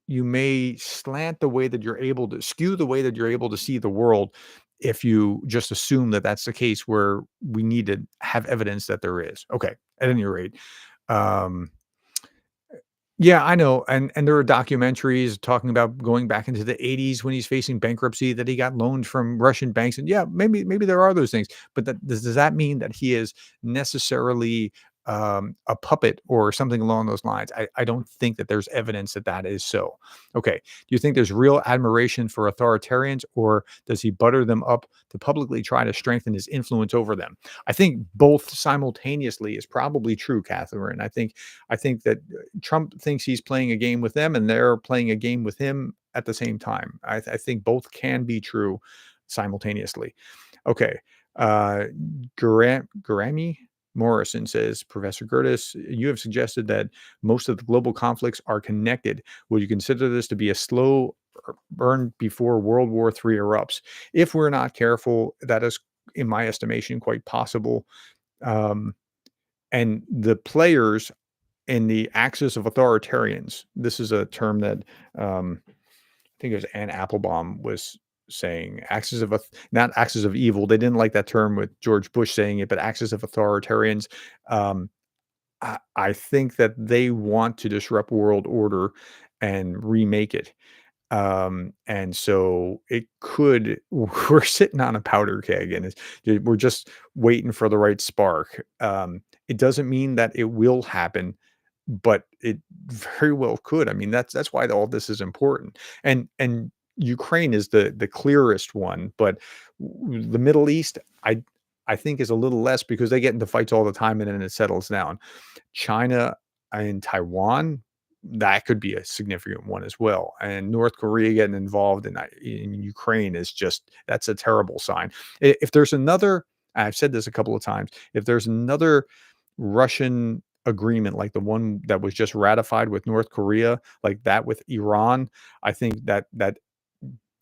may slant the way that you're able to skew the way that you're able to see the world if you just assume that that's the case where we need to have evidence that there is. Okay, at any rate, um yeah, I know, and there are documentaries talking about going back into the '80s when he's facing bankruptcy, that he got loaned from Russian banks, and yeah, maybe there are those things, but does that mean that he is necessarily, a puppet or something along those lines? I don't think that there's evidence that that is so. Okay, do you think there's real admiration for authoritarians, or does he butter them up to publicly try to strengthen his influence over them? I think both simultaneously is probably true, Catherine. I think that Trump thinks he's playing a game with them, and they're playing a game with him at the same time. I think both can be true simultaneously. Okay. Uh, Garami Morrison says, Professor Gerdes, you have suggested that most of the global conflicts are connected. Would you consider this to be a slow burn before World War III erupts? If we're not careful, that is, in my estimation, quite possible. Um, and the players in the axis of authoritarians. This is a term that I think it was Anne Applebaum was saying. Axis of not axis of evil. They didn't like that term with George Bush saying it, but axis of authoritarians. Um, I think that they want to disrupt world order and remake it. And so it could we're sitting on a powder keg, and we're just waiting for the right spark. It doesn't mean that it will happen, but it very well could. I mean, that's why all this is important. And Ukraine is the clearest one, but the Middle East, I think is a little less because they get into fights all the time and then it settles down. China and Taiwan, that could be a significant one as well. And North Korea getting involved in Ukraine is just that's a terrible sign. If there's another, I've said this a couple of times, if there's another Russian agreement like the one that was just ratified with North Korea, like that with Iran, I think that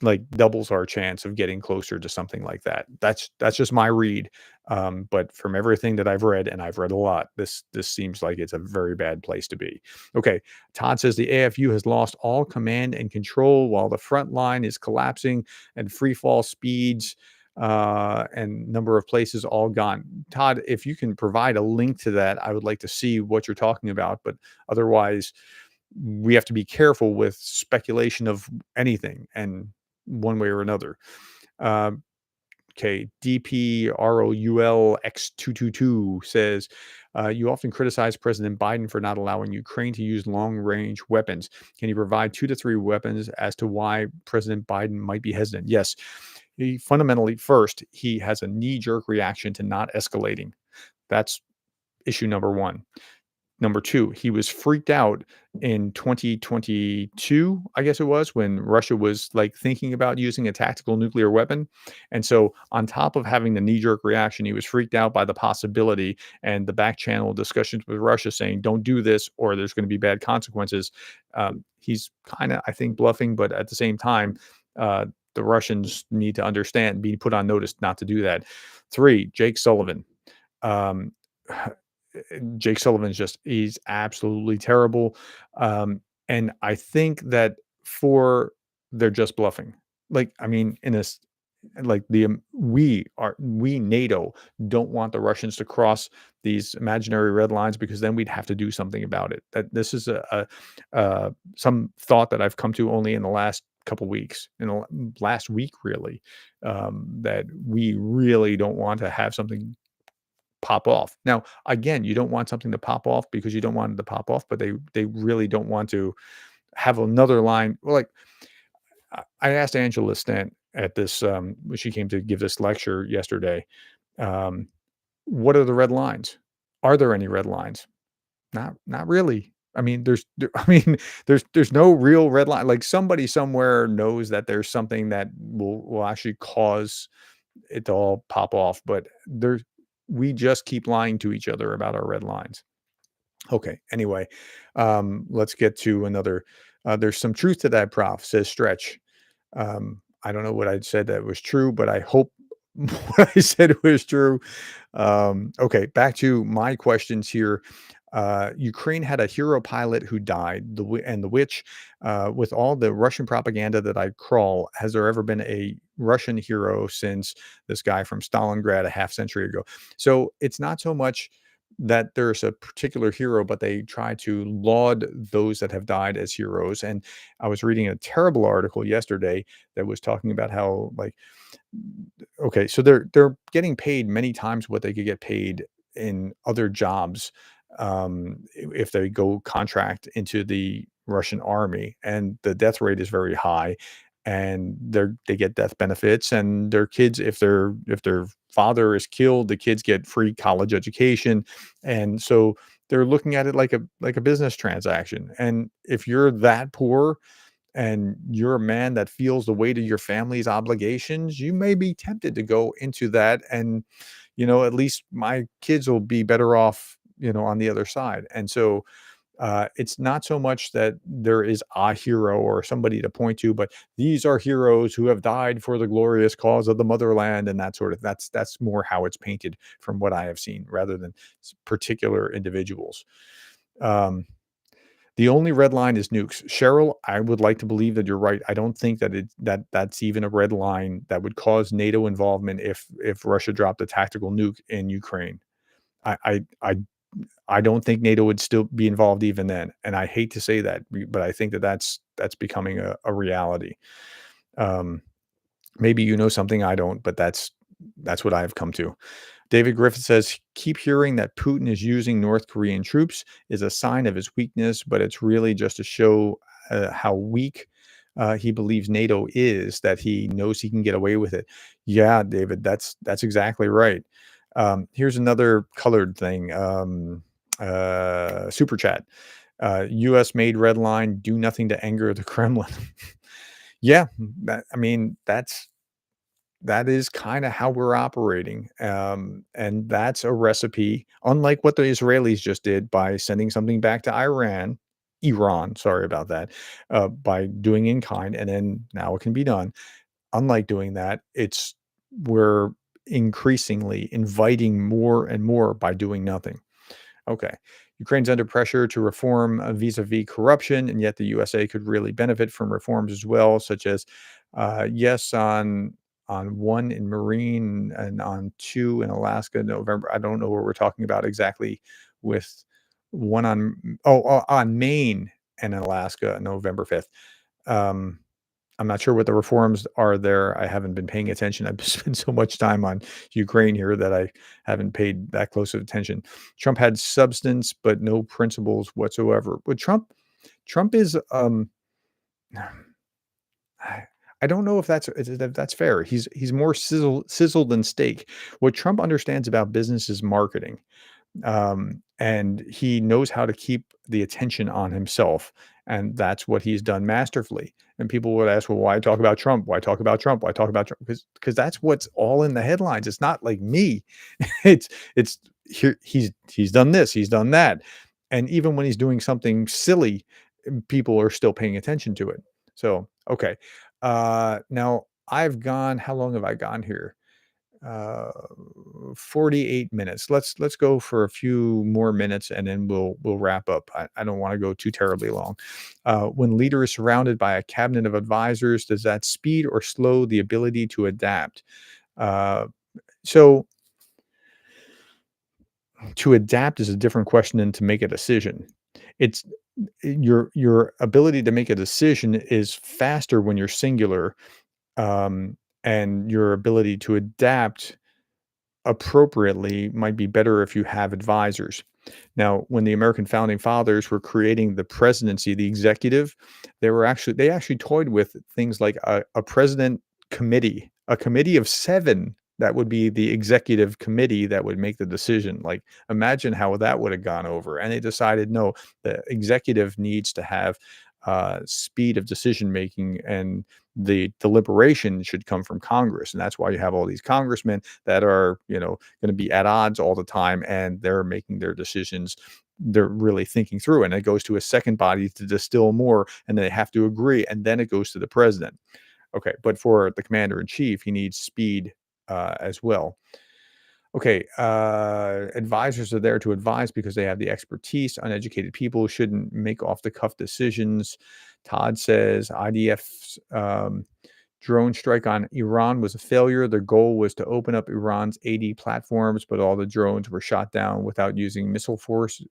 like doubles our chance of getting closer to something like that. That's just my read. But from everything that I've read, and I've read a lot, this seems like it's a very bad place to be. Okay, Todd says the AFU has lost all command and control while the front line is collapsing and free fall speeds and number of places all gone. Todd, if you can provide a link to that, I would like to see what you're talking about. But otherwise, we have to be careful with speculation of anything and one way or another. Um, okay, DPROULX222 says, you often criticize President Biden for not allowing Ukraine to use long range weapons. Can you provide 2 to 3 weapons as to why President Biden might be hesitant? Yes. He fundamentally, first, he has a knee jerk reaction to not escalating. That's issue number one. Number two, he was freaked out in 2022, I guess it was, when Russia was like thinking about using a tactical nuclear weapon. And so, on top of having the knee jerk reaction, he was freaked out by the possibility and the back channel discussions with Russia saying, don't do this or there's going to be bad consequences. He's kind of, I think, bluffing, but at the same time, the Russians need to understand, be put on notice not to do that. Three, Jake Sullivan. Um, Jake Sullivan's just he's absolutely terrible. And I think that for they're just bluffing. Like, I mean, in a like we NATO don't want the Russians to cross these imaginary red lines because then we'd have to do something about it. That this is some thought that I've come to only in the last couple weeks, in the last week really, that we really don't want to have something pop off. Now, again, you don't want something to pop off because you don't want it to pop off, but they really don't want to have another line. Well, like I asked Angela Stent at this when she came to give this lecture yesterday, um, what are the red lines? Are there any red lines? Not really. I mean, I mean, there's no real red line. Like somebody somewhere knows that there's something that will actually cause it to all pop off, but we just keep lying to each other about our red lines. Okay. Anyway, let's get to another. There's some truth to that, Prof. Says Stretch. I don't know what I said that was true, but I hope what I said was true. Okay, back to my questions here. Ukraine had a hero pilot who died, and the which, with all the Russian propaganda that I crawl, has there ever been a Russian hero since this guy from Stalingrad a half century ago? So it's not so much that there's a particular hero, but they try to laud those that have died as heroes. And I was reading a terrible article yesterday that was talking about how, like, okay, so they're getting paid many times what they could get paid in other jobs, if they go contract into the Russian army, and the death rate is very high, and they get death benefits, and their kids, if their father is killed, the kids get free college education, and so they're looking at it like a business transaction. And if you're that poor and you're a man that feels the weight of your family's obligations, you may be tempted to go into that. And, at least my kids will be better off, on the other side. And so it's not so much that there is a hero or somebody to point to, but these are heroes who have died for the glorious cause of the motherland, and that sort of that's more how it's painted from what I have seen, rather than particular individuals. Um, the only red line is nukes. Cheryl, I would like to believe that you're right. I don't think that's even a red line that would cause NATO involvement if Russia dropped a tactical nuke in Ukraine. I I I I don't think NATO would still be involved even then. And I hate to say that, but I think that that's becoming a reality. Um, Maybe you know something I don't, but that's what I've come to. David Griffith says, keep hearing that Putin is using North Korean troops is a sign of his weakness, but it's really just to show how weak he believes NATO is, that he knows he can get away with it. Yeah, David, that's exactly right. Here's another colored thing. Super chat. U.S. made red line, do nothing to anger the Kremlin. Yeah, I mean, that is kinda how we're operating, and that's a recipe, unlike what the Israelis just did by sending something back to Iran, sorry about that, by doing in kind, and then now it can be done. Unlike doing that, we're increasingly inviting more and more by doing nothing. Okay. Ukraine's under pressure to reform vis-a-vis corruption, and yet the USA could really benefit from reforms as well, such as yes on one in Marine and on two in Alaska, November. I don't know what we're talking about exactly with one on Maine and Alaska, November 5th. Um, I'm not sure what the reforms are there. I haven't been paying attention. I've spent so much time on Ukraine here that I haven't paid that close of attention. Trump had substance, but no principles whatsoever. But Trump is, I I don't know if that's fair. He's more sizzled than steak. What Trump understands about business is marketing, and he knows how to keep the attention on himself, and that's what he's done masterfully. And people would ask, well, why talk about Trump? Why talk about Trump? Why talk about Trump? Because that's what's all in the headlines. It's not like me. It's here. He's done this. He's done that. And even when he's doing something silly, people are still paying attention to it. So okay. Now I've gone. How long have I gone here? Uh, 48 minutes. Let's go for a few more minutes and then we'll wrap up. I don't want to go too terribly long. When leader is surrounded by a cabinet of advisors, does that speed or slow the ability to adapt? Uh, so to adapt is a different question than to make a decision. It's your ability to make a decision is faster when you're singular, um, and your ability to adapt appropriately might be better if you have advisors. Now, when the American founding fathers were creating the presidency, the executive, they actually toyed with things like a president committee, a committee of 7 that would be the executive committee that would make the decision. Like, imagine how that would have gone over. And they decided, no, the executive needs to have speed of decision making, and the deliberation should come from Congress. And that's why you have all these congressmen that are, going to be at odds all the time, and they're making their decisions. They're really thinking through, and it goes to a second body to distill more, and they have to agree, and then it goes to the president. Okay, but for the commander in chief, he needs speed as well. Okay, advisors are there to advise because they have the expertise. Uneducated people shouldn't make off the cuff decisions. Todd says IDF's drone strike on Iran was a failure. Their goal was to open up Iran's AD platforms, but all the drones were shot down without using missile forces.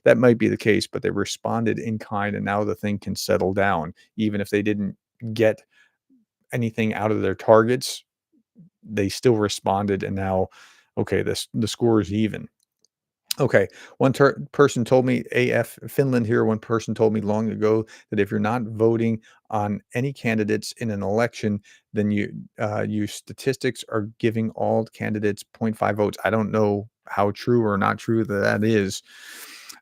That might be the case, but they responded in kind, and now the thing can settle down, even if they didn't get anything out of their targets. They still responded, and now, okay, the score is even. Okay, one person told me, AF Finland here, one person told me long ago that if you're not voting on any candidates in an election, then you statistics are giving all candidates point 0.5 votes. I don't know how true or not true that is.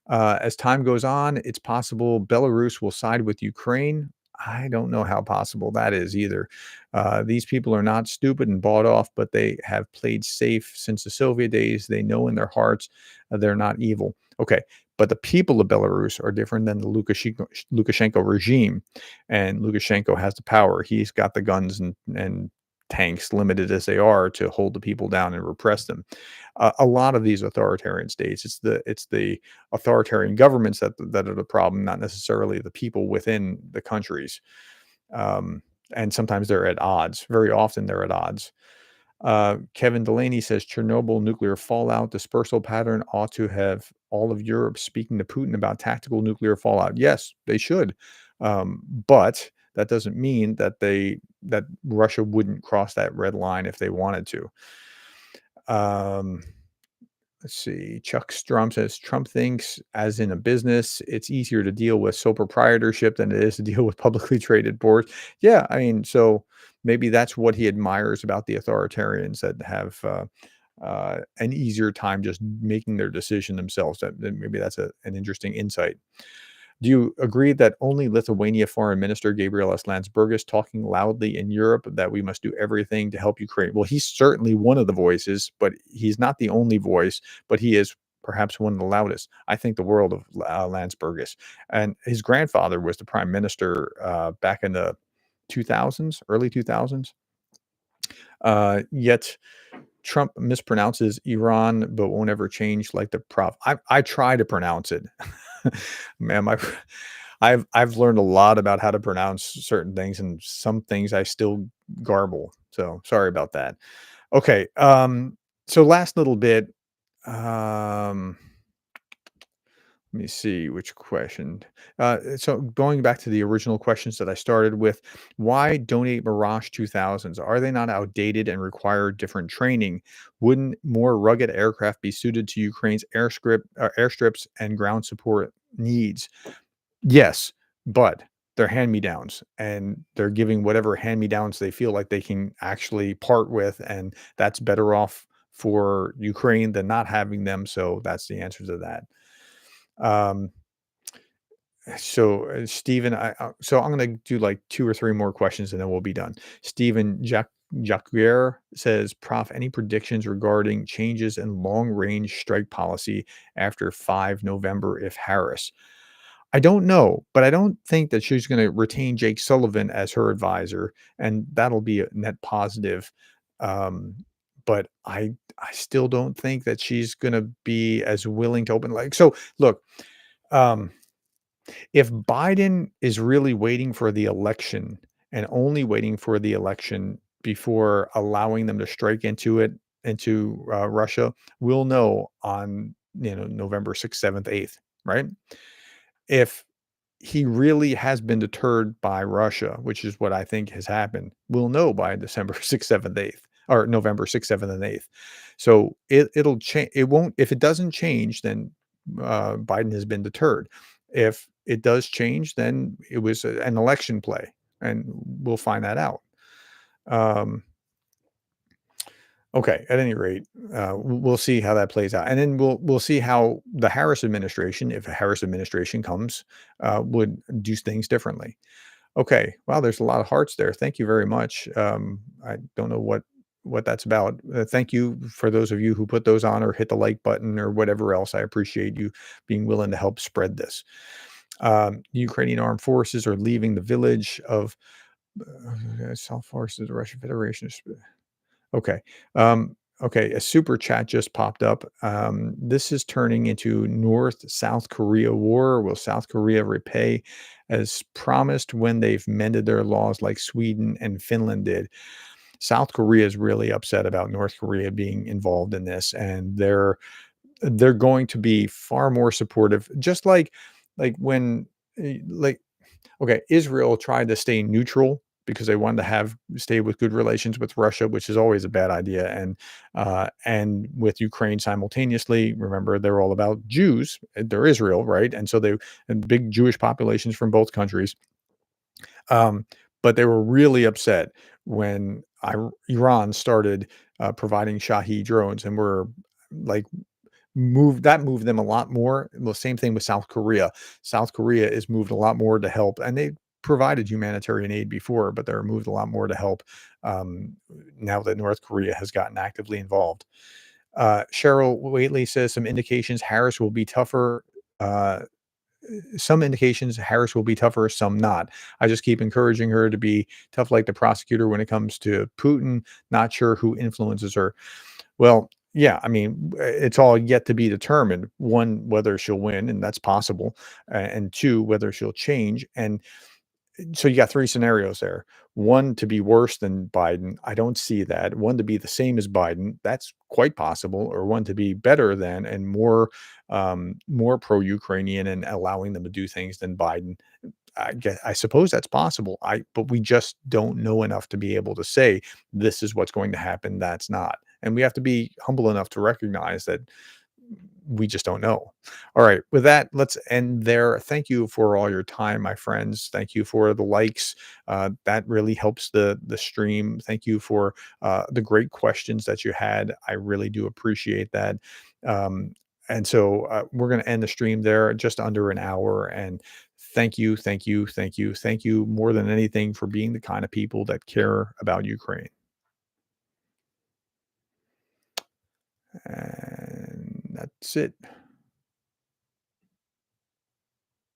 As time goes on, it's possible Belarus will side with Ukraine. I don't know how possible that is either. These people are not stupid and bought off, but they have played safe since the Soviet days. They know in their hearts they're not evil. Okay, but the people of Belarus are different than the Lukashenko regime, and Lukashenko has the power. He's got the guns and tanks, limited as they are, to hold the people down and repress them. A lot of these authoritarian states, it's the authoritarian governments that are the problem, not necessarily the people within the countries. Um, and sometimes they're at odds. Very often they're at odds. Kevin Delaney says Chernobyl nuclear fallout dispersal pattern ought to have all of Europe speaking to Putin about tactical nuclear fallout. Yes, they should, but that doesn't mean that Russia wouldn't cross that red line if they wanted to. Um, Let's see. Chuck Strum says Trump thinks, as in a business, it's easier to deal with sole proprietorship than it is to deal with publicly traded boards. Yeah, I mean, so maybe that's what he admires about the authoritarians, that have an easier time just making their decision themselves. That maybe that's an interesting insight. Do you agree that only Lithuania Foreign Minister Gabriel Landsbergis talking loudly in Europe that we must do everything to help Ukraine? Well, he's certainly one of the voices, but he's not the only voice, but he is perhaps one of the loudest. I think the world of Landsbergis. And his grandfather was the prime minister back in the 2000s, early 2000s. Yet Trump mispronounces Iran, but won't ever change like the prof. I try to pronounce it. Man, I've learned a lot about how to pronounce certain things, and some things I still garble. So sorry about that. Okay. So last little bit. Um, Let me see which question. So going back to the original questions that I started with, why donate Mirage 2000s? Are they not outdated and require different training? Wouldn't more rugged aircraft be suited to Ukraine's airstrips and ground support needs? Yes, but they're hand-me-downs, and they're giving whatever hand-me-downs they feel like they can actually part with, and that's better off for Ukraine than not having them. So that's the answer to that. Um, Stephen, so I'm gonna do like 2 or 3 more questions and then we'll be done. Stephen Jacquier says, "Prof, any predictions regarding changes in long-range strike policy after 5 November if Harris?" I don't know, but I don't think that she's gonna retain Jake Sullivan as her advisor, and that'll be a net positive. Um, but I still don't think that she's gonna be as willing to open like so look, um, if Biden is really waiting for the election and only waiting for the election before allowing them to strike into Russia, we'll know on, November 6th, 7th, 8th, right? If he really has been deterred by Russia, which is what I think has happened, we'll know by December 6th, 7th, 8th, or November 6th, 7th, and 8th. So it'll change. It won't, if it doesn't change, then Biden has been deterred. If it does change, then it was an election play, and we'll find that out. Um, Okay, at any rate, we'll see how that plays out, and then we'll see how the Harris administration, if a Harris administration comes, would do things differently. Okay, wow, there's a lot of hearts there. Thank you very much. I don't know what that's about. Thank you for those of you who put those on or hit the like button or whatever else. I appreciate you being willing to help spread this. Ukrainian armed forces are leaving the village of South Forces of the Russian Federation. Okay. Okay. A super chat just popped up. This is turning into North South Korea war. Will South Korea repay as promised when they've mended their laws like Sweden and Finland did? South Korea is really upset about North Korea being involved in this, and they're going to be far more supportive. Just like when like okay, Israel tried to stay neutral because they wanted to have stay with good relations with Russia, which is always a bad idea, and with Ukraine simultaneously. Remember, they're all about Jews. They're Israel, right? And so they and big Jewish populations from both countries. Um, but they were really upset when Iran started providing Shahi drones, and were like moved them a lot more. Well, same thing with South Korea. South Korea is moved a lot more to help, and they provided humanitarian aid before, but they're moved a lot more to help um, now that North Korea has gotten actively involved. Cheryl Waitley says some indications Harris will be tougher. Some indications Harris will be tougher, some not. I just keep encouraging her to be tough like the prosecutor when it comes to Putin. Not sure who influences her. Well, yeah, I mean, it's all yet to be determined. One, whether she'll win, and that's possible, and two, whether she'll change. And so you got three scenarios there. One to be worse than Biden. I don't see that. One to be the same as Biden. That's quite possible. Or one to be better than and more pro-Ukrainian and allowing them to do things than Biden. I suppose that's possible. But we just don't know enough to be able to say this is what's going to happen. That's not. And we have to be humble enough to recognize that we just don't know. All right. With that, let's end there. Thank you for all your time, my friends. Thank you for the likes. That really helps the stream. Thank you for the great questions that you had. I really do appreciate that. And so we're going to end the stream there, just under an hour. And thank you, thank you, thank you, thank you more than anything for being the kind of people that care about Ukraine. And that's it.